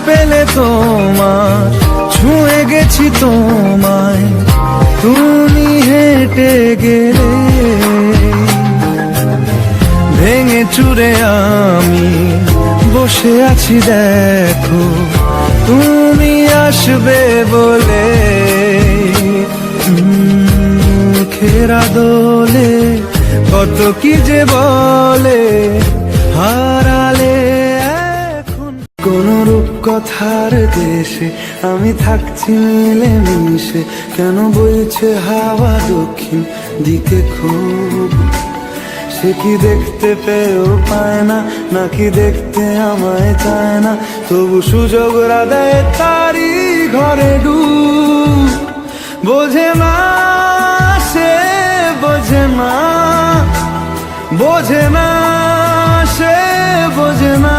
পেলে তোমার ছুঁয়ে গেছি তোমায়, তুমি হেঁটে গেলে ভেঙে চুরে আমি বসে আছি দেখো, তুমি আসবে বলে খেরা দোলে কত কি যে বলে হারালে এখন। কোন রূপকথার দেশে আমি থাকছি মিলে মিশে, কেন বইছে হাওয়া দক্ষিণ দিকে খুব, সে কি দেখতে পেয়েও পায় না, নাকি দেখতে আমায় চায় না, তবু সুযোগ রাধায় তারি ঘরে ডুব। বোঝে না সে, বোঝে না, বোঝে না সে, বোঝে না।